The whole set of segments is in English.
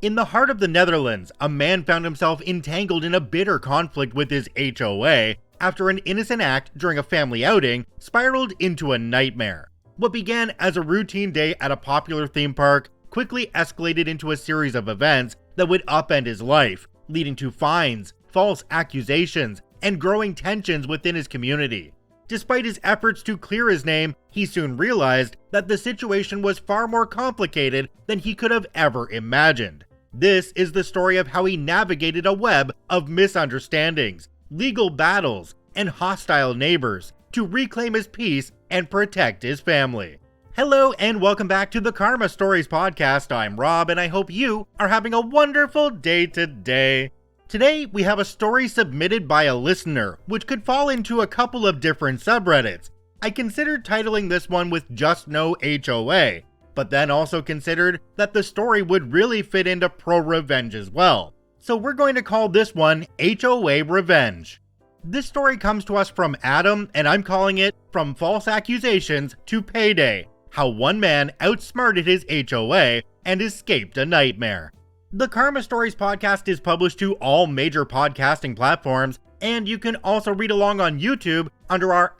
In the heart of the Netherlands, a man found himself entangled in a bitter conflict with his HOA after an innocent act during a family outing spiraled into a nightmare. What began as a routine day at a popular theme park quickly escalated into a series of events that would upend his life, leading to fines, false accusations, and growing tensions within his community. Despite his efforts to clear his name, he soon realized that the situation was far more complicated than he could have ever imagined. This is the story of how he navigated a web of misunderstandings, legal battles, and hostile neighbors to reclaim his peace and protect his family. Hello and welcome back to the Karma Stories podcast. I'm Rob and I hope you are having a wonderful day today. Today we have a story submitted by a listener, which could fall into a couple of different subreddits. I considered titling this one with Just No HOA, but then also considered that the story would really fit into pro-revenge as well. So we're going to call this one HOA Revenge. This story comes to us from Adam, and I'm calling it From False Accusations to Payday: How One Man Outsmarted His HOA and Escaped a Nightmare. The Karma Stories podcast is published to all major podcasting platforms, and you can also read along on YouTube under our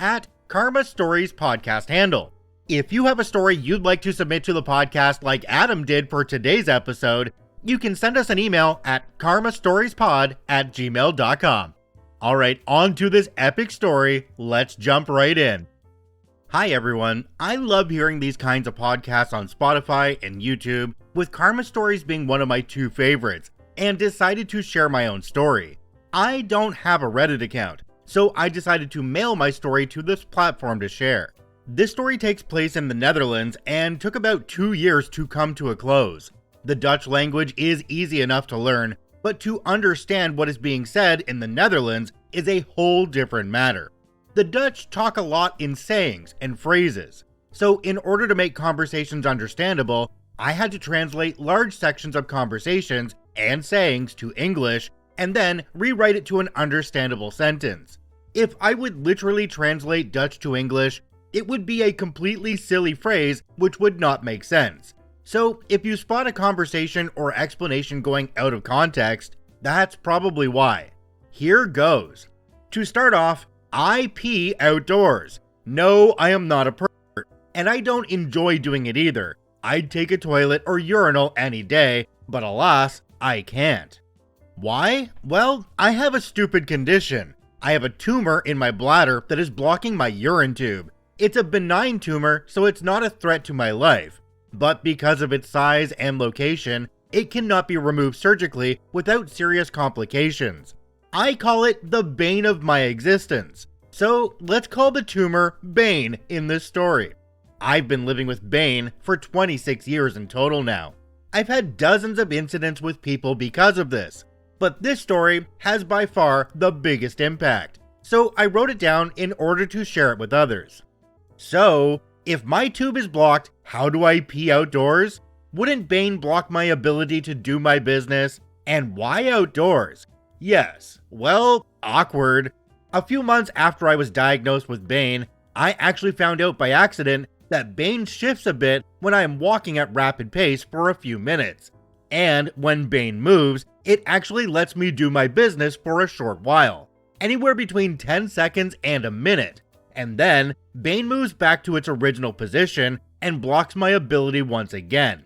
@Karma Stories podcast handle. If you have a story you'd like to submit to the podcast like Adam did for today's episode, you can send us an email at karmastoriespod@gmail.com. Alright, on to this epic story, let's jump right in. Hi everyone, I love hearing these kinds of podcasts on Spotify and YouTube, with Karma Stories being one of my two favorites, and decided to share my own story. I don't have a Reddit account, so I decided to mail my story to this platform to share. This story takes place in the Netherlands and took about 2 years to come to a close. The Dutch language is easy enough to learn, but to understand what is being said in the Netherlands is a whole different matter. The Dutch talk a lot in sayings and phrases, so in order to make conversations understandable, I had to translate large sections of conversations and sayings to English and then rewrite it to an understandable sentence. If I would literally translate Dutch to English, it would be a completely silly phrase which would not make sense. So if you spot a conversation or explanation going out of context, that's probably why. Here goes. To start off, I pee outdoors. No, I am not a pervert, and I don't enjoy doing it either. I'd take a toilet or urinal any day, but alas, I can't. Why? Well, I have a stupid condition. I have a tumor in my bladder that is blocking my urine tube. It's a benign tumor, so it's not a threat to my life. But because of its size and location, it cannot be removed surgically without serious complications. I call it the bane of my existence. So let's call the tumor Bane in this story. I've been living with Bane for 26 years in total now. I've had dozens of incidents with people because of this, but this story has by far the biggest impact. So I wrote it down in order to share it with others. So, if my tube is blocked, how do I pee outdoors? Wouldn't Bane block my ability to do my business? And why outdoors? Yes, well, awkward. A few months after I was diagnosed with Bane, I actually found out by accident that Bane shifts a bit when I am walking at rapid pace for a few minutes. And when Bane moves, it actually lets me do my business for a short while. Anywhere between 10 seconds and a minute. And then, Bane moves back to its original position and blocks my ability once again.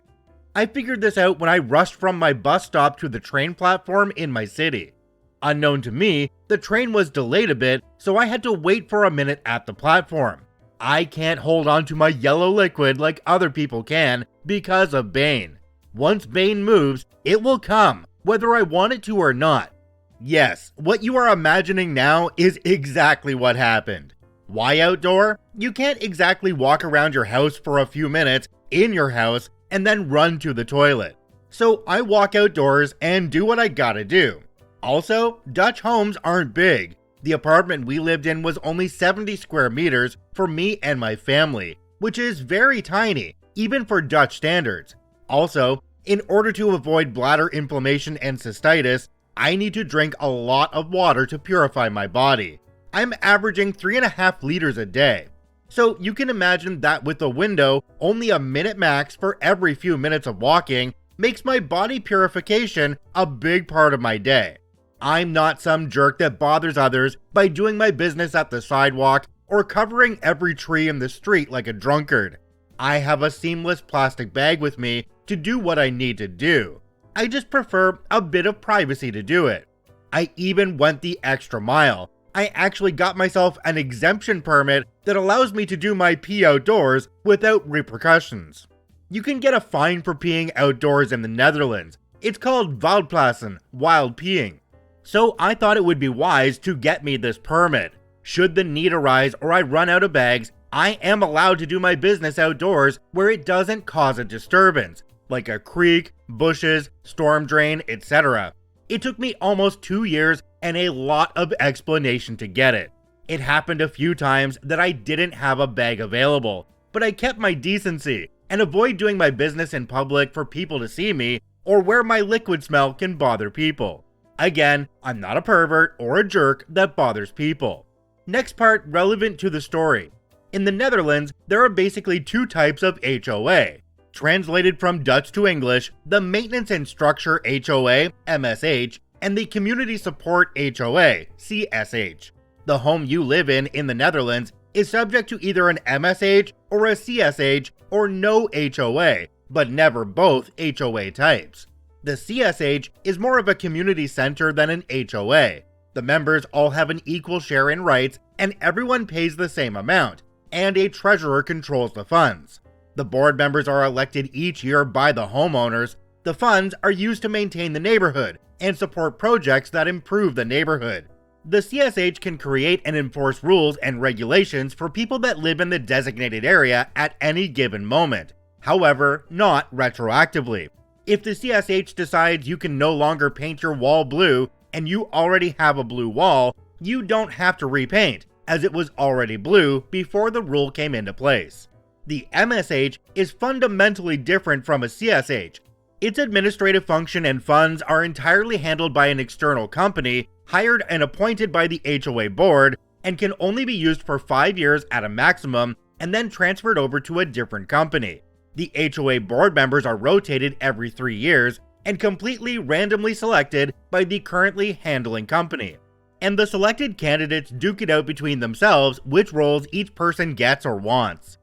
I figured this out when I rushed from my bus stop to the train platform in my city. Unknown to me, the train was delayed a bit, so I had to wait for a minute at the platform. I can't hold on to my yellow liquid like other people can because of Bane. Once Bane moves, it will come, whether I want it to or not. Yes, what you are imagining now is exactly what happened. Why outdoor? You can't exactly walk around your house for a few minutes in your house and then run to the toilet. So I walk outdoors and do what I gotta do. Also, Dutch homes aren't big. The apartment we lived in was only 70 square meters for me and my family, which is very tiny, even for Dutch standards. Also, in order to avoid bladder inflammation and cystitis, I need to drink a lot of water to purify my body. I'm averaging 3.5 liters a day. So you can imagine that with a window only a minute max for every few minutes of walking, makes my body purification a big part of my day. I'm not some jerk that bothers others by doing my business at the sidewalk or covering every tree in the street like a drunkard. I have a seamless plastic bag with me to do what I need to do. I just prefer a bit of privacy to do it. I even went the extra mile. I actually got myself an exemption permit that allows me to do my pee outdoors without repercussions. You can get a fine for peeing outdoors in the Netherlands. It's called wildplassen, wild peeing. So I thought it would be wise to get me this permit. Should the need arise or I run out of bags, I am allowed to do my business outdoors where it doesn't cause a disturbance, like a creek, bushes, storm drain, etc. It took me almost 2 years and a lot of explanation to get it. It happened a few times that I didn't have a bag available, but I kept my decency and avoid doing my business in public for people to see me or where my liquid smell can bother people. Again, I'm not a pervert or a jerk that bothers people. Next part relevant to the story. In the Netherlands, there are basically 2 types of HOA. Translated from Dutch to English, the Maintenance and Structure HOA, MSH, and the Community Support HOA, CSH. The home you live in the Netherlands is subject to either an MSH or a CSH or no HOA, but never both HOA types. The CSH is more of a community center than an HOA. The members all have an equal share in rights and everyone pays the same amount, and a treasurer controls the funds. The board members are elected each year by the homeowners. The funds are used to maintain the neighborhood and support projects that improve the neighborhood. The CSH can create and enforce rules and regulations for people that live in the designated area at any given moment. However, not retroactively. If the CSH decides you can no longer paint your wall blue and you already have a blue wall, you don't have to repaint, as it was already blue before the rule came into place. The MSH is fundamentally different from a CSH. Its administrative function and funds are entirely handled by an external company hired and appointed by the HOA board and can only be used for 5 years at a maximum and then transferred over to a different company. The HOA board members are rotated every 3 years and completely randomly selected by the currently handling company. And the selected candidates duke it out between themselves which roles each person gets or wants.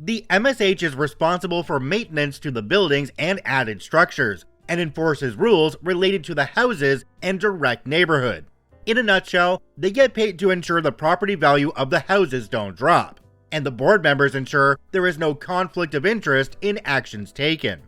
The MSH is responsible for maintenance to the buildings and added structures, and enforces rules related to the houses and direct neighborhood. In a nutshell, they get paid to ensure the property value of the houses don't drop, and the board members ensure there is no conflict of interest in actions taken.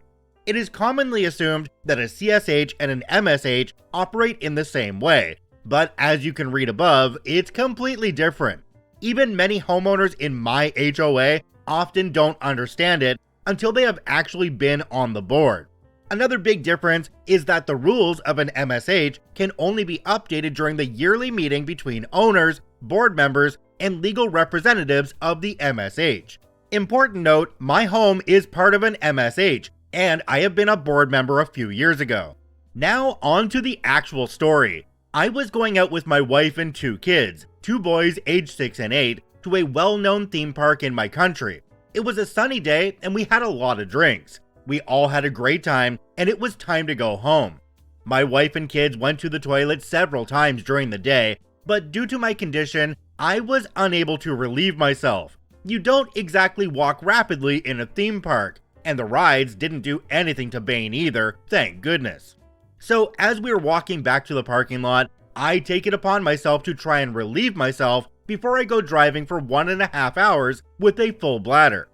It is commonly assumed that a CSH and an MSH operate in the same way, but as you can read above, it's completely different. Even many homeowners in my HOA often don't understand it until they have actually been on the board. Another big difference is that the rules of an MSH can only be updated during the yearly meeting between owners, board members, and legal representatives of the MSH. Important note, my home is part of an MSH, and I have been a board member a few years ago. Now on to the actual story. I was going out with my wife and 2 kids, 2 boys aged 6 and 8, to a well-known theme park in my country. It was a sunny day and we had a lot of drinks. We all had a great time and it was time to go home. My wife and kids went to the toilet several times during the day, but due to my condition, I was unable to relieve myself. You don't exactly walk rapidly in a theme park, and the rides didn't do anything to Bane either, thank goodness. So as we were walking back to the parking lot, I take it upon myself to try and relieve myself before I go driving for 1.5 hours with a full bladder.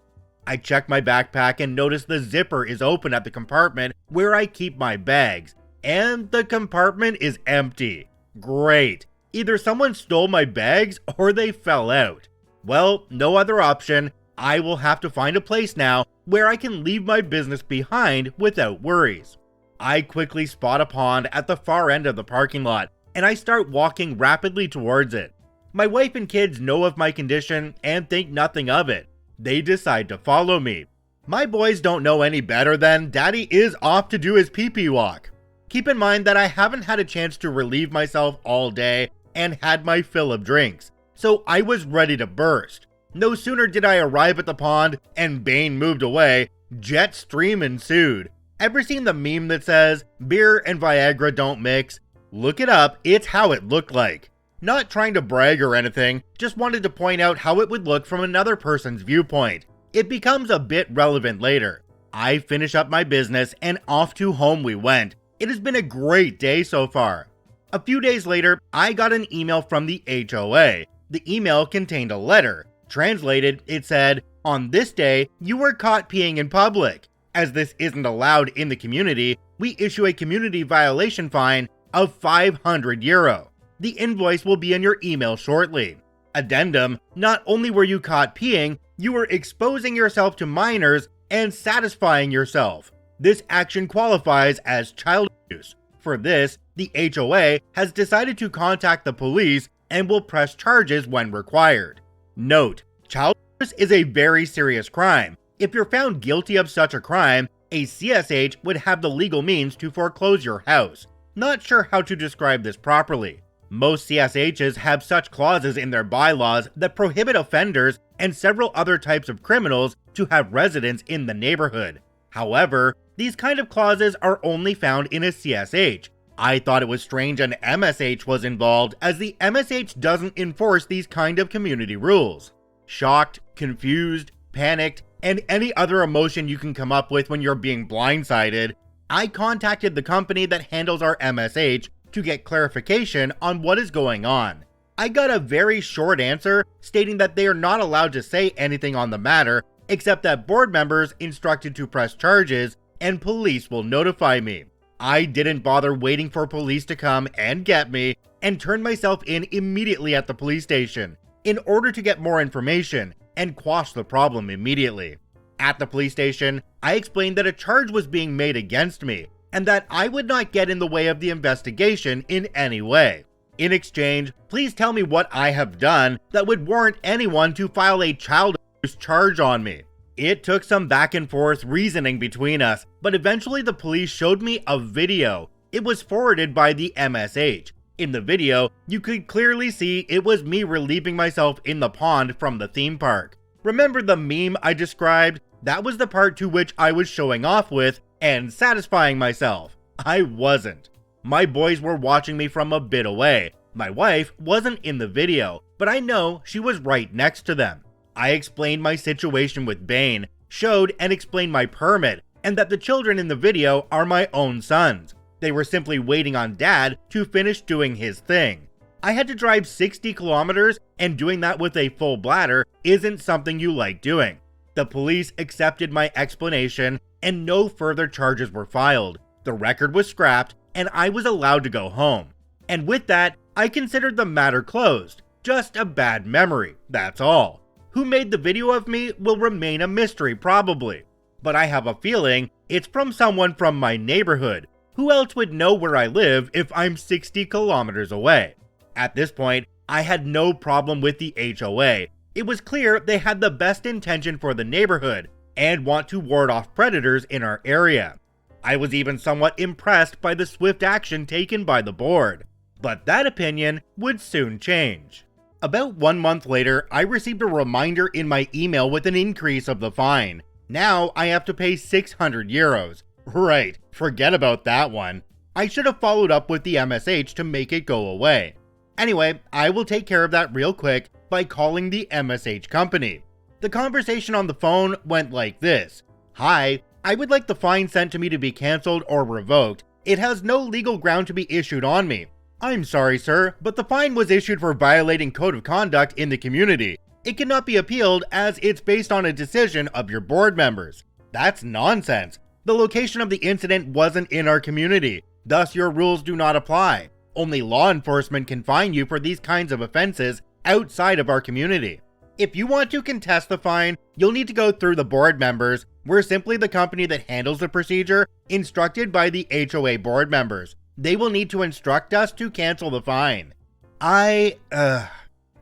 I check my backpack and notice the zipper is open at the compartment where I keep my bags, and the compartment is empty. Great. Either someone stole my bags or they fell out. Well, no other option. I will have to find a place now where I can leave my business behind without worries. I quickly spot a pond at the far end of the parking lot, and I start walking rapidly towards it. My wife and kids know of my condition and think nothing of it. They decide to follow me. My boys don't know any better than Daddy is off to do his pee-pee walk. Keep in mind that I haven't had a chance to relieve myself all day and had my fill of drinks, so I was ready to burst. No sooner did I arrive at the pond and Bane moved away, jet stream ensued. Ever seen the meme that says, beer and Viagra don't mix? Look it up, it's how it looked like. Not trying to brag or anything, just wanted to point out how it would look from another person's viewpoint. It becomes a bit relevant later. I finish up my business and off to home we went. It has been a great day so far. A few days later, I got an email from the HOA. The email contained a letter. Translated, it said, "On this day, you were caught peeing in public. As this isn't allowed in the community, we issue a community violation fine of €500. The invoice will be in your email shortly. Addendum, not only were you caught peeing, you were exposing yourself to minors and satisfying yourself. This action qualifies as child abuse. For this, the HOA has decided to contact the police and will press charges when required." Note, child abuse is a very serious crime. If you're found guilty of such a crime, a CSH would have the legal means to foreclose your house. Not sure how to describe this properly. Most CSHs have such clauses in their bylaws that prohibit offenders and several other types of criminals to have residence in the neighborhood. However, these kind of clauses are only found in a CSH. I thought it was strange an MSH was involved, as the MSH doesn't enforce these kind of community rules. Shocked, confused, panicked, and any other emotion you can come up with when you're being blindsided, I contacted the company that handles our MSH to get clarification on what is going on. I got a very short answer stating that they are not allowed to say anything on the matter, except that board members instructed to press charges and police will notify me. I didn't bother waiting for police to come and get me, and turned myself in immediately at the police station in order to get more information and quash the problem immediately. At the police station, I explained that a charge was being made against me, and that I would not get in the way of the investigation in any way. In exchange, please tell me what I have done that would warrant anyone to file a child abuse charge on me. It took some back and forth reasoning between us, but eventually the police showed me a video. It was forwarded by the MSH. In the video, you could clearly see it was me relieving myself in the pond from the theme park. Remember the meme I described? That was the part to which I was showing off with and satisfying myself. I wasn't. My boys were watching me from a bit away. My wife wasn't in the video, but I know she was right next to them. I explained my situation with Bane, showed and explained my permit, and that the children in the video are my own sons. They were simply waiting on Dad to finish doing his thing. I had to drive 60 kilometers, and doing that with a full bladder isn't something you like doing. The police accepted my explanation, and no further charges were filed. The record was scrapped, and I was allowed to go home. And with that, I considered the matter closed. Just a bad memory, that's all. Who made the video of me will remain a mystery probably. But I have a feeling it's from someone from my neighborhood. Who else would know where I live if I'm 60 kilometers away? At this point, I had no problem with the HOA. It was clear they had the best intention for the neighborhood and want to ward off predators in our area. I was even somewhat impressed by the swift action taken by the board. But that opinion would soon change. About 1 month later, I received a reminder in my email with an increase of the fine. Now I have to pay €600. Right, forget about that one. I should have followed up with the MSH to make it go away. Anyway, I will take care of that real quick by calling the MSH company. The conversation on the phone went like this. "Hi, I would like the fine sent to me to be cancelled or revoked. It has no legal ground to be issued on me. I'm sorry, sir, but the fine was issued for violating code of conduct in the community. It cannot be appealed as it's based on a decision of your board members." That's nonsense. The location of the incident wasn't in our community, thus your rules do not apply. Only law enforcement can fine you for these kinds of offenses outside of our community. If you want to contest the fine, you'll need to go through the board members. We're simply the company that handles the procedure, instructed by the HOA board members. They will need to instruct us to cancel the fine. I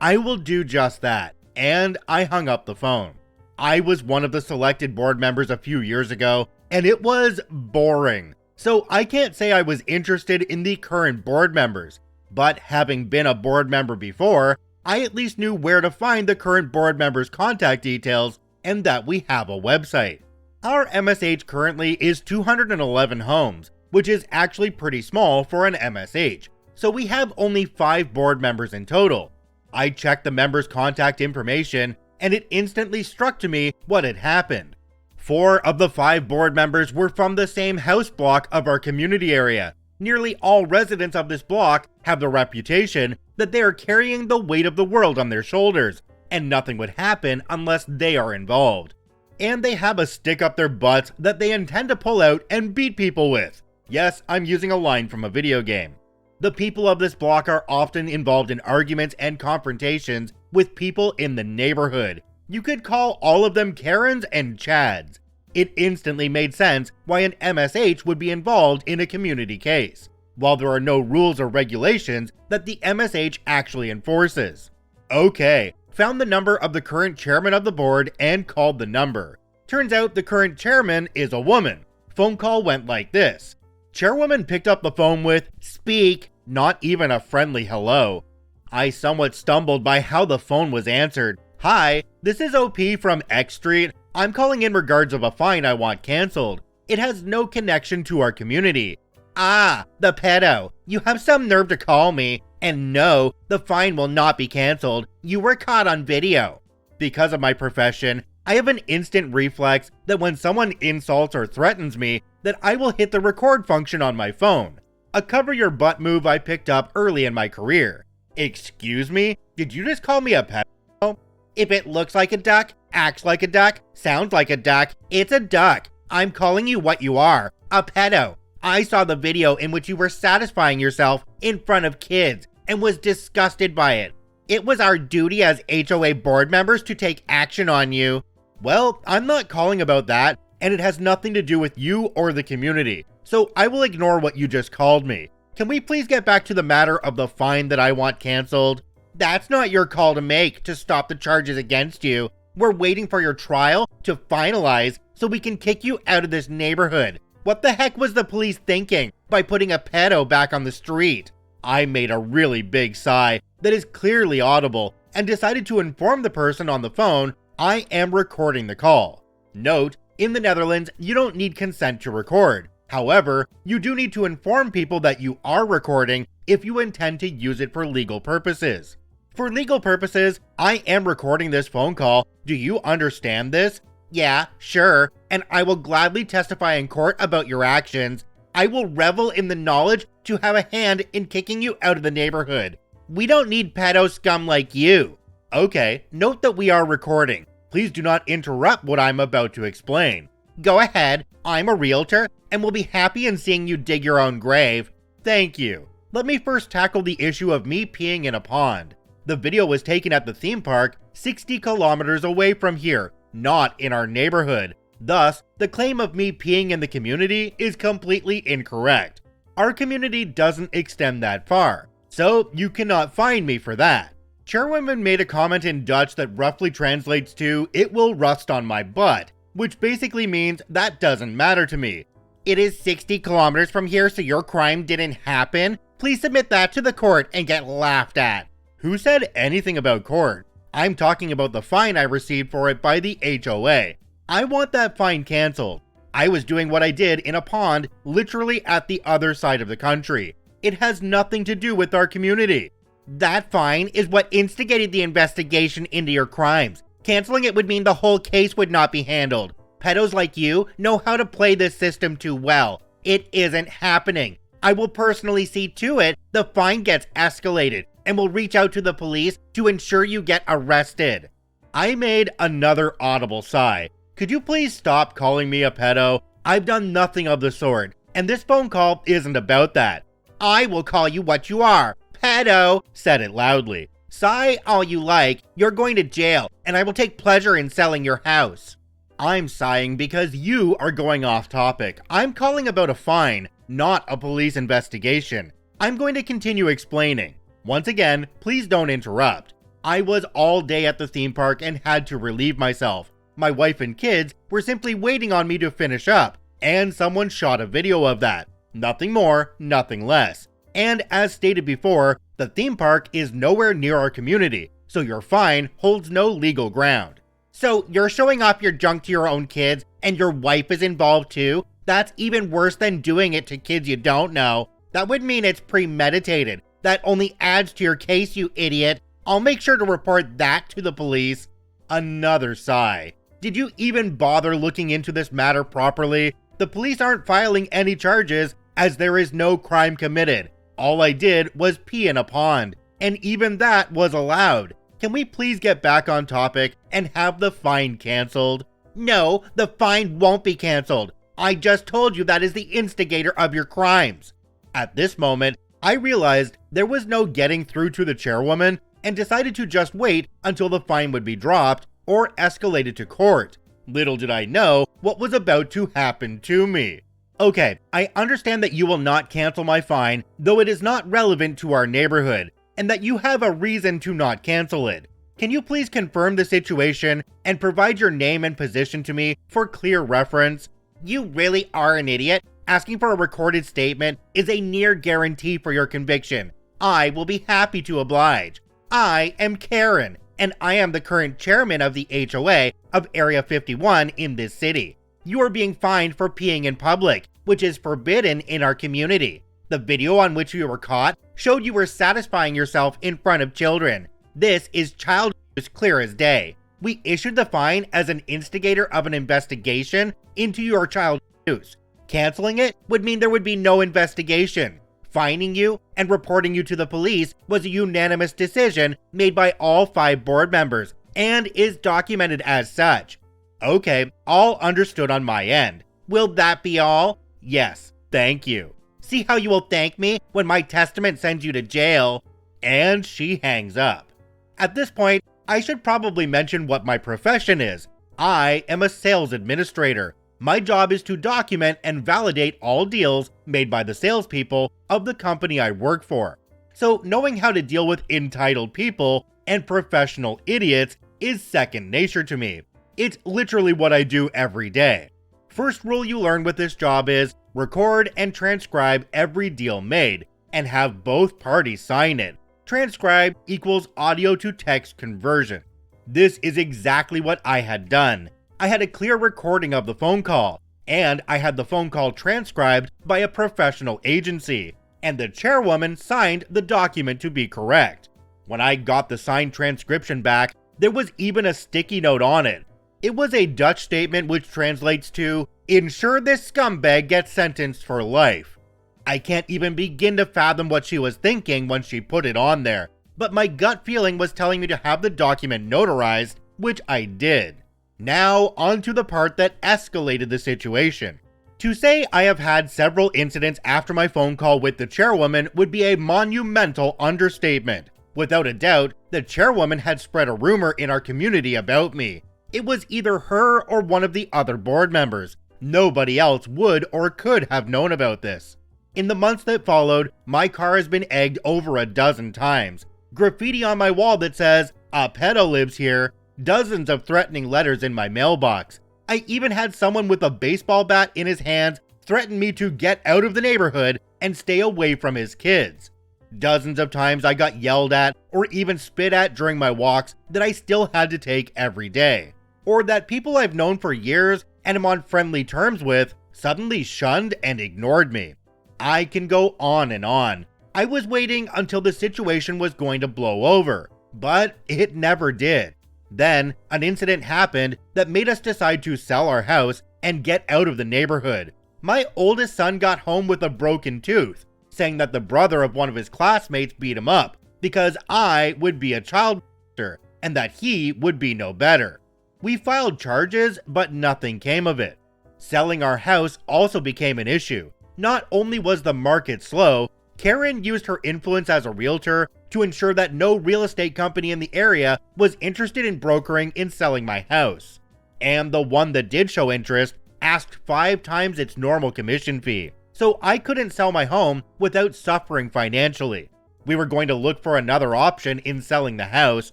will do just that. And I hung up the phone. I was one of the selected board members a few years ago, and it was boring. So I can't say I was interested in the current board members. But having been a board member before, I at least knew where to find the current board members' contact details and that we have a website. Our MSH currently is 211 homes, which is actually pretty small for an MSH, so we have only 5 board members in total. I checked the members' contact information, and it instantly struck to me what had happened. 4 of the 5 board members were from the same house block of our community area. Nearly all residents of this block have the reputation that they are carrying the weight of the world on their shoulders, and nothing would happen unless they are involved. And they have a stick up their butts that they intend to pull out and beat people with. Yes, I'm using a line from a video game. The people of this block are often involved in arguments and confrontations with people in the neighborhood. You could call all of them Karens and Chads. It instantly made sense why an MSH would be involved in a community case, while there are no rules or regulations that the MSH actually enforces. Okay, found the number of the current chairman of the board and called the number. Turns out the current chairman is a woman. Phone call went like this. Chairwoman picked up the phone with, "Speak," not even a friendly hello. I somewhat stumbled by how the phone was answered. "Hi, this is OP from X Street. I'm calling in regards of a fine I want cancelled. It has no connection to our community." "Ah, the pedo. You have some nerve to call me. And no, the fine will not be cancelled. You were caught on video." Because of my profession, I have an instant reflex that when someone insults or threatens me, that I will hit the record function on my phone. A cover your butt move I picked up early in my career. Excuse me? Did you just call me a pedo? If it looks like a duck, acts like a duck, sounds like a duck, it's a duck. I'm calling you what you are, a pedo. I saw the video in which you were satisfying yourself in front of kids and was disgusted by it. It was our duty as HOA board members to take action on you. Well, I'm not calling about that, and it has nothing to do with you or the community, so I will ignore what you just called me. Can we please get back to the matter of the fine that I want cancelled? That's not your call to make to stop the charges against you. We're waiting for your trial to finalize so we can kick you out of this neighborhood. What the heck was the police thinking by putting a pedo back on the street? I made a really big sigh that is clearly audible and decided to inform the person on the phone I am recording the call. Note, in the Netherlands, you don't need consent to record. However, you do need to inform people that you are recording if you intend to use it for legal purposes. For legal purposes, I am recording this phone call. Do you understand this? Yeah, sure, and I will gladly testify in court about your actions. I will revel in the knowledge to have a hand in kicking you out of the neighborhood. We don't need pedo scum like you. Okay, note that we are recording. Please do not interrupt what I'm about to explain. Go ahead, I'm a realtor and will be happy in seeing you dig your own grave. Thank you. Let me first tackle the issue of me peeing in a pond. The video was taken at the theme park 60 kilometers away from here, not in our neighborhood. Thus, the claim of me peeing in the community is completely incorrect. Our community doesn't extend that far, so you cannot fine me for that. Chairwoman made a comment in Dutch that roughly translates to, "It will rust on my butt," which basically means that doesn't matter to me. It is 60 kilometers from here, so your crime didn't happen? Please submit that to the court and get laughed at. Who said anything about court? I'm talking about the fine I received for it by the HOA. I want that fine cancelled. I was doing what I did in a pond literally at the other side of the country. It has nothing to do with our community. That fine is what instigated the investigation into your crimes. Canceling it would mean the whole case would not be handled. Pedos like you know how to play this system too well. It isn't happening. I will personally see to it the fine gets escalated and will reach out to the police to ensure you get arrested. I made another audible sigh. Could you please stop calling me a pedo? I've done nothing of the sort, and this phone call isn't about that. I will call you what you are. Pedo, said it loudly. Sigh all you like, you're going to jail, and I will take pleasure in selling your house. I'm sighing because you are going off topic. I'm calling about a fine, not a police investigation. I'm going to continue explaining. Once again, please don't interrupt. I was all day at the theme park and had to relieve myself. My wife and kids were simply waiting on me to finish up, and someone shot a video of that. Nothing more, nothing less. And as stated before, the theme park is nowhere near our community, so your fine holds no legal ground. So you're showing off your junk to your own kids and your wife is involved too, that's even worse than doing it to kids you don't know. That would mean it's premeditated. That only adds to your case, you idiot. I'll make sure to report that to the police. Another sigh. Did you even bother looking into this matter properly? The police aren't filing any charges as there is no crime committed. All I did was pee in a pond, and even that was allowed. Can we please get back on topic and have the fine canceled? No, the fine won't be canceled. I just told you that is the instigator of your crimes. At this moment, I realized there was no getting through to the chairwoman and decided to just wait until the fine would be dropped or escalated to court. Little did I know what was about to happen to me. Okay, I understand that you will not cancel my fine, though it is not relevant to our neighborhood, and that you have a reason to not cancel it. Can you please confirm the situation and provide your name and position to me for clear reference? You really are an idiot. Asking for a recorded statement is a near guarantee for your conviction. I will be happy to oblige. I am Karen, and I am the current chairman of the HOA of Area 51 in this city. You are being fined for peeing in public, which is forbidden in our community. The video on which you were caught showed you were satisfying yourself in front of children. This is child abuse clear as day. We issued the fine as an instigator of an investigation into your child abuse. Canceling it would mean there would be no investigation. Fining you and reporting you to the police was a unanimous decision made by all 5 board members and is documented as such. Okay, all understood on my end. Will that be all? Yes, thank you. See how you will thank me when my testament sends you to jail. And she hangs up. At this point, I should probably mention what my profession is. I am a sales administrator. My job is to document and validate all deals made by the salespeople of the company I work for. So knowing how to deal with entitled people and professional idiots is second nature to me. It's literally what I do every day. First rule you learn with this job is record and transcribe every deal made and have both parties sign it. Transcribe equals audio to text conversion. This is exactly what I had done. I had a clear recording of the phone call, and I had the phone call transcribed by a professional agency, and the chairwoman signed the document to be correct. When I got the signed transcription back, there was even a sticky note on it. It was a Dutch statement which translates to, "Ensure this scumbag gets sentenced for life." I can't even begin to fathom what she was thinking when she put it on there, but my gut feeling was telling me to have the document notarized, which I did. Now, on to the part that escalated the situation. To say I have had several incidents after my phone call with the chairwoman would be a monumental understatement. Without a doubt, the chairwoman had spread a rumor in our community about me. It was either her or one of the other board members. Nobody else would or could have known about this. In the months that followed, my car has been egged over a dozen times. Graffiti on my wall that says, "A pedo lives here." Dozens of threatening letters in my mailbox. I even had someone with a baseball bat in his hands threaten me to get out of the neighborhood and stay away from his kids. Dozens of times I got yelled at or even spit at during my walks that I still had to take every day. Or that people I've known for years and am on friendly terms with suddenly shunned and ignored me. I can go on and on. I was waiting until the situation was going to blow over, but it never did. Then, an incident happened that made us decide to sell our house and get out of the neighborhood. My oldest son got home with a broken tooth, saying that the brother of one of his classmates beat him up because I would be a child molester and that he would be no better. We filed charges, but nothing came of it. Selling our house also became an issue. Not only was the market slow, Karen used her influence as a realtor to ensure that no real estate company in the area was interested in brokering in selling my house. And the one that did show interest asked 5 times its normal commission fee, so I couldn't sell my home without suffering financially. We were going to look for another option in selling the house,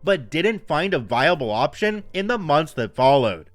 but didn't find a viable option in the months that followed.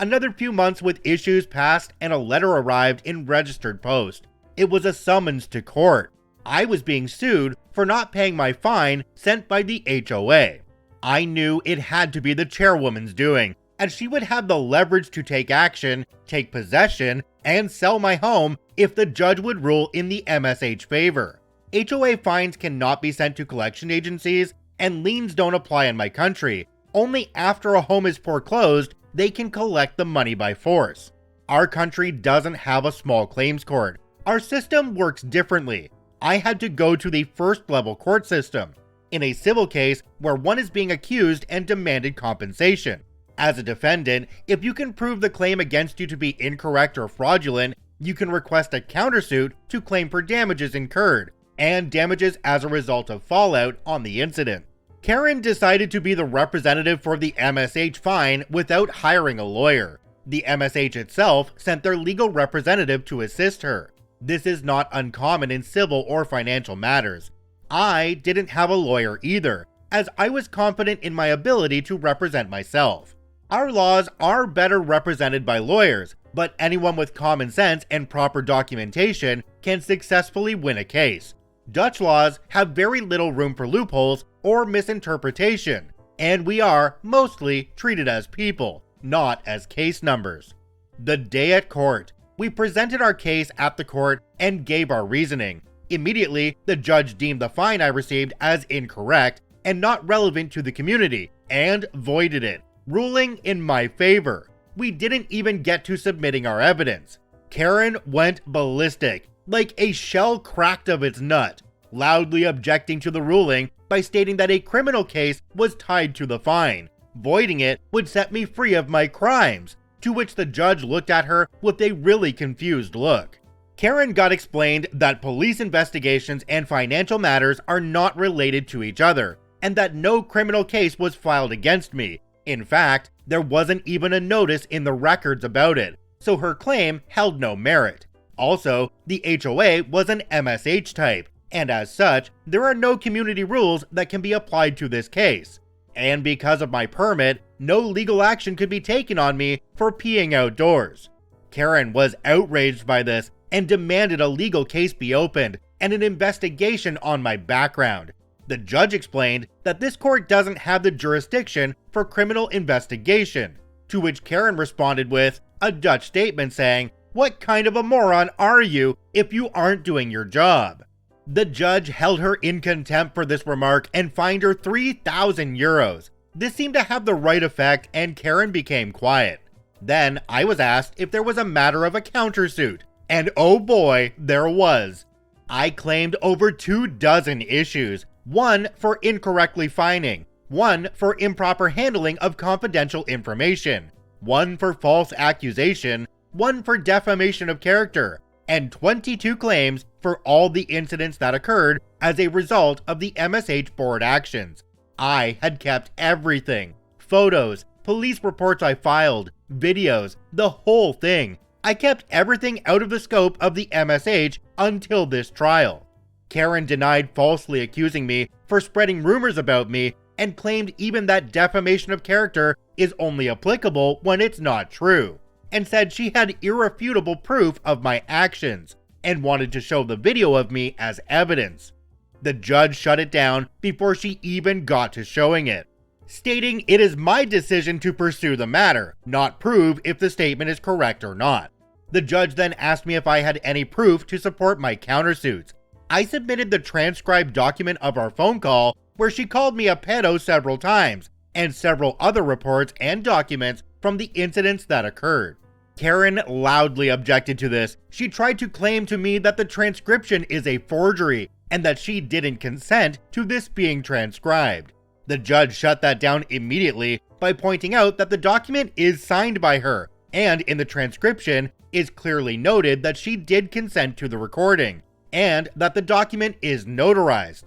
Another few months with issues passed and a letter arrived in registered post. It was a summons to court. I was being sued for not paying my fine sent by the HOA. I knew it had to be the chairwoman's doing, as she would have the leverage to take action, take possession, and sell my home if the judge would rule in the MSH favor. HOA fines cannot be sent to collection agencies, and liens don't apply in my country. Only after a home is foreclosed, they can collect the money by force. Our country doesn't have a small claims court. Our system works differently. I had to go to the first level court system, in a civil case where one is being accused and demanded compensation. As a defendant, if you can prove the claim against you to be incorrect or fraudulent, you can request a countersuit to claim for damages incurred, and damages as a result of fallout on the incident. Karen decided to be the representative for the MSH fine without hiring a lawyer. The MSH itself sent their legal representative to assist her. This is not uncommon in civil or financial matters. I didn't have a lawyer either, as I was confident in my ability to represent myself. Our laws are better represented by lawyers, but anyone with common sense and proper documentation can successfully win a case. Dutch laws have very little room for loopholes or misinterpretation, and we are mostly treated as people, not as case numbers. The day at court, we presented our case at the court and gave our reasoning. Immediately, the judge deemed the fine I received as incorrect and not relevant to the community and voided it, ruling in my favor. We didn't even get to submitting our evidence. Karen went ballistic, like a shell cracked of its nut, loudly objecting to the ruling by stating that a criminal case was tied to the fine. Voiding it would set me free of my crimes, to which the judge looked at her with a really confused look. Karen got explained that police investigations and financial matters are not related to each other, and that no criminal case was filed against me. In fact, there wasn't even a notice in the records about it, so her claim held no merit. Also, the HOA was an MSH type, and as such, there are no community rules that can be applied to this case. And because of my permit, no legal action could be taken on me for peeing outdoors. Karen was outraged by this and demanded a legal case be opened and an investigation on my background. The judge explained that this court doesn't have the jurisdiction for criminal investigation, to which Karen responded with a Dutch statement saying, "What kind of a moron are you if you aren't doing your job?" The judge held her in contempt for this remark and fined her 3,000 euros. This seemed to have the right effect and Karen became quiet. Then I was asked if there was a matter of a countersuit, and oh boy, there was. I claimed over 24 issues, one for incorrectly fining, one for improper handling of confidential information, one for false accusation, one for defamation of character, and 22 claims for all the incidents that occurred as a result of the MSH board actions. I had kept everything. Photos, police reports I filed, videos, the whole thing. I kept everything out of the scope of the MSH until this trial. Karen denied falsely accusing me for spreading rumors about me and claimed even that defamation of character is only applicable when it's not true, and said she had irrefutable proof of my actions and wanted to show the video of me as evidence. The judge shut it down before she even got to showing it, stating it is my decision to pursue the matter, not prove if the statement is correct or not. The judge then asked me if I had any proof to support my countersuits. I submitted the transcribed document of our phone call where she called me a pedo several times, and several other reports and documents from the incidents that occurred. Karen loudly objected to this. She tried to claim to me that the transcription is a forgery and that she didn't consent to this being transcribed. The judge shut that down immediately by pointing out that the document is signed by her, and in the transcription is clearly noted that she did consent to the recording, and that the document is notarized.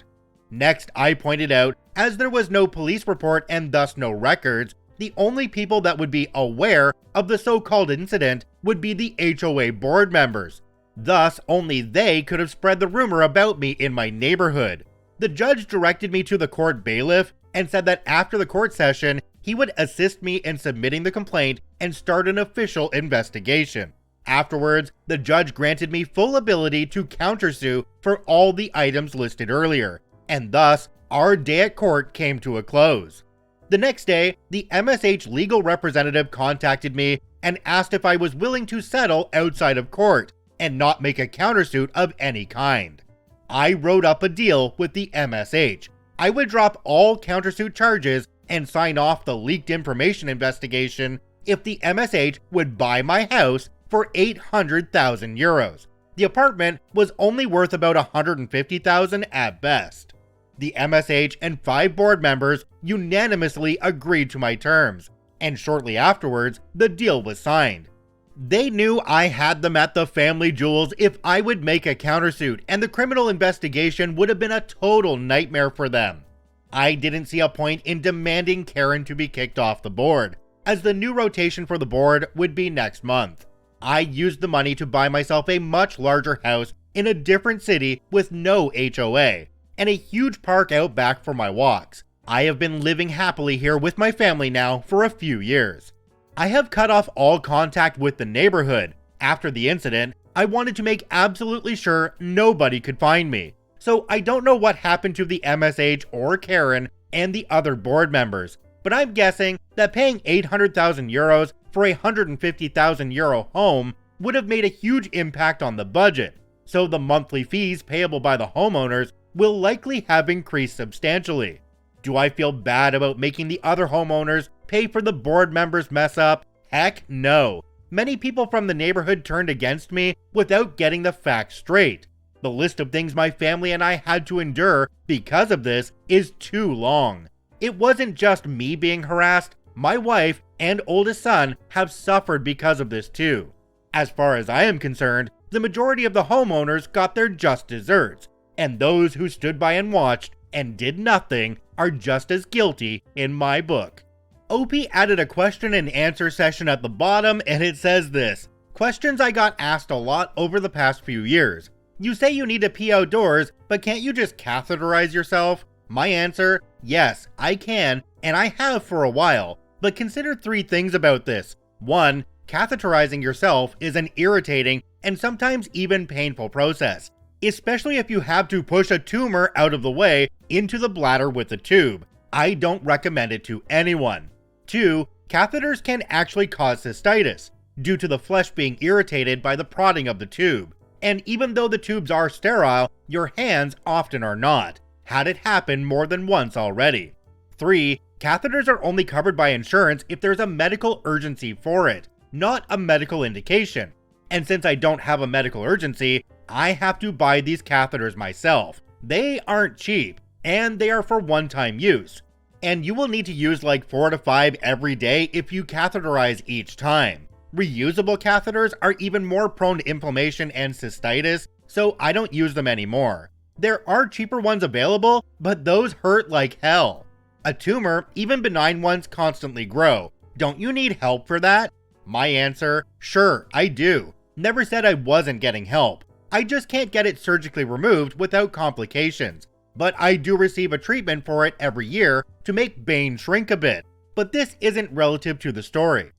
Next, I pointed out, as there was no police report and thus no records, the only people that would be aware of the so-called incident would be the HOA board members. Thus, only they could have spread the rumor about me in my neighborhood. The judge directed me to the court bailiff and said that after the court session, he would assist me in submitting the complaint and start an official investigation. Afterwards, the judge granted me full ability to countersue for all the items listed earlier, and thus, our day at court came to a close. The next day, the MSH legal representative contacted me and asked if I was willing to settle outside of court and not make a countersuit of any kind. I wrote up a deal with the MSH. I would drop all countersuit charges and sign off the leaked information investigation if the MSH would buy my house for 800,000 euros. The apartment was only worth about 150,000 at best. The MSH and 5 board members unanimously agreed to my terms, and shortly afterwards, the deal was signed. They knew I had them at the family jewels if I would make a countersuit, and the criminal investigation would have been a total nightmare for them. I didn't see a point in demanding Karen to be kicked off the board, as the new rotation for the board would be next month. I used the money to buy myself a much larger house in a different city with no HOA, and a huge park out back for my walks. I have been living happily here with my family now for a few years. I have cut off all contact with the neighborhood. After the incident, I wanted to make absolutely sure nobody could find me. So I don't know what happened to the MSH or Karen and the other board members, but I'm guessing that paying 800,000 euros for a 150,000 euro home would have made a huge impact on the budget, so the monthly fees payable by the homeowners will likely have increased substantially. Do I feel bad about making the other homeowners pay for the board members' mess up? Heck no. Many people from the neighborhood turned against me without getting the facts straight. The list of things my family and I had to endure because of this is too long. It wasn't just me being harassed, my wife and oldest son have suffered because of this too. As far as I am concerned, the majority of the homeowners got their just desserts, and those who stood by and watched and did nothing are just as guilty in my book. OP added a question and answer session at the bottom, and it says this: questions I got asked a lot over the past few years. You say you need to pee outdoors, but can't you just catheterize yourself? My answer: yes, I can, and I have for a while, but consider 3 things about this. 1. Catheterizing yourself is an irritating and sometimes even painful process, especially if you have to push a tumor out of the way into the bladder with the tube. I don't recommend it to anyone. 2. Catheters can actually cause cystitis, due to the flesh being irritated by the prodding of the tube. And even though the tubes are sterile, your hands often are not. Had it happen more than once already. 3. Catheters are only covered by insurance if there's a medical urgency for it, not a medical indication. And since I don't have a medical urgency, I have to buy these catheters myself. They aren't cheap, and they are for one-time use. And you will need to use like 4 to 5 every day if you catheterize each time. Reusable catheters are even more prone to inflammation and cystitis, so I don't use them anymore. There are cheaper ones available, but those hurt like hell. A tumor, even benign ones, constantly grow. Don't you need help for that? My answer: sure, I do. Never said I wasn't getting help. I just can't get it surgically removed without complications. But I do receive a treatment for it every year to make Bane shrink a bit. But this isn't relative to the story.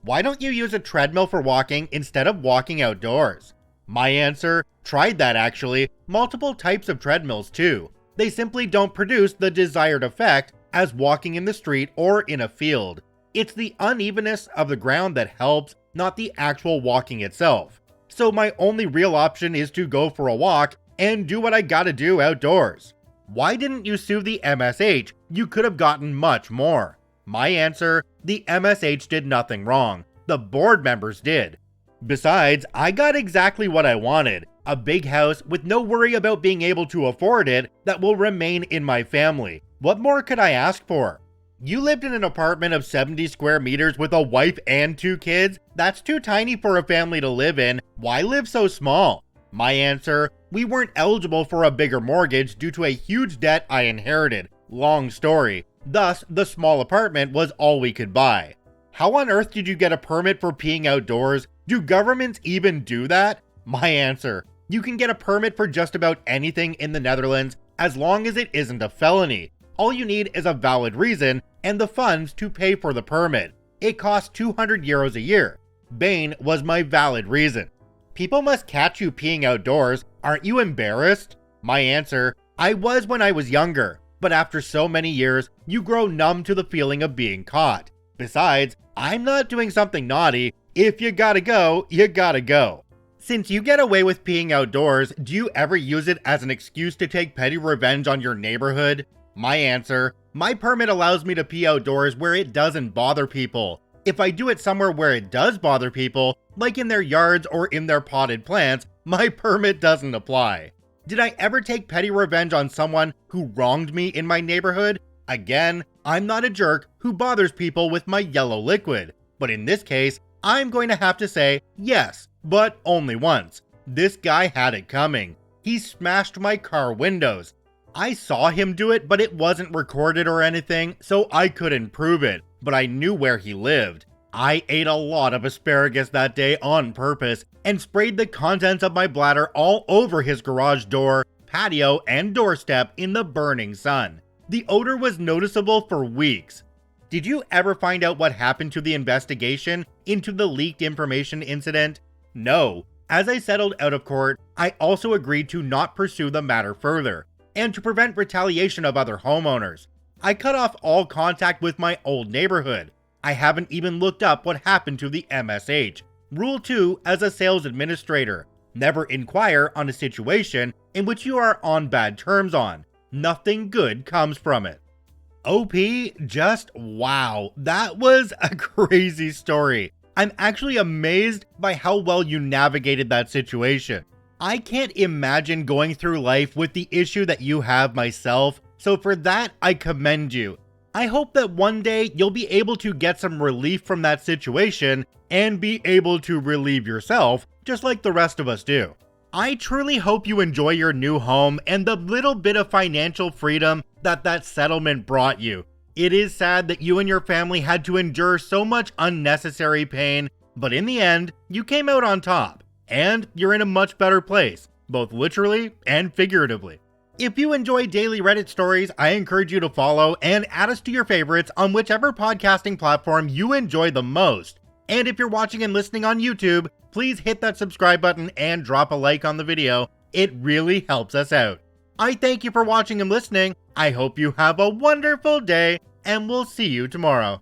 Why don't you use a treadmill for walking instead of walking outdoors? My answer: tried that actually, multiple types of treadmills too. They simply don't produce the desired effect as walking in the street or in a field. It's the unevenness of the ground that helps, not the actual walking itself. So my only real option is to go for a walk and do what I gotta do outdoors. Why didn't you sue the MSH? You could have gotten much more. My answer: the MSH did nothing wrong. The board members did. Besides, I got exactly what I wanted. A big house with no worry about being able to afford it that will remain in my family. What more could I ask for? You lived in an apartment of 70 square meters with a wife and 2 kids? That's too tiny for a family to live in. Why live so small? My answer: we weren't eligible for a bigger mortgage due to a huge debt I inherited. Long story. Thus, the small apartment was all we could buy. How on earth did you get a permit for peeing outdoors? Do governments even do that? My answer: you can get a permit for just about anything in the Netherlands as long as it isn't a felony. All you need is a valid reason and the funds to pay for the permit. It costs 200 euros a year. Bane was my valid reason. People must catch you peeing outdoors. Aren't you embarrassed? My answer: I was when I was younger. but after so many years, you grow numb to the feeling of being caught. Besides, I'm not doing something naughty. If you gotta go, you gotta go. Since you get away with peeing outdoors, do you ever use it as an excuse to take petty revenge on your neighborhood? My answer: my permit allows me to pee outdoors where it doesn't bother people. If I do it somewhere where it does bother people, like in their yards or in their potted plants, my permit doesn't apply. Did I ever take petty revenge on someone who wronged me in my neighborhood? Again, I'm not a jerk who bothers people with my yellow liquid, but in this case, I'm going to have to say yes, but only once. This guy had it coming. He smashed my car windows. I saw him do it, but it wasn't recorded or anything, so I couldn't prove it, but I knew where he lived. I ate a lot of asparagus that day on purpose and sprayed the contents of my bladder all over his garage door, patio, and doorstep in the burning sun. The odor was noticeable for weeks. Did you ever find out what happened to the investigation into the leaked information incident? No. As I settled out of court, I also agreed to not pursue the matter further, and to prevent retaliation of other homeowners. I cut off all contact with my old neighborhood. I haven't even looked up what happened to the MSH. Rule 2 as a sales administrator: never inquire on a situation in which you are on bad terms on. Nothing good comes from it. OP, just wow, that was a crazy story. I'm actually amazed by how well you navigated that situation. I can't imagine going through life with the issue that you have myself, so for that, I commend you. I hope that one day you'll be able to get some relief from that situation and be able to relieve yourself, just like the rest of us do. I truly hope you enjoy your new home and the little bit of financial freedom that settlement brought you. It is sad that you and your family had to endure so much unnecessary pain, but in the end, you came out on top, and you're in a much better place, both literally and figuratively. If you enjoy daily Reddit stories, I encourage you to follow and add us to your favorites on whichever podcasting platform you enjoy the most. And if you're watching and listening on YouTube, please hit that subscribe button and drop a like on the video. It really helps us out. I thank you for watching and listening. I hope you have a wonderful day, and we'll see you tomorrow.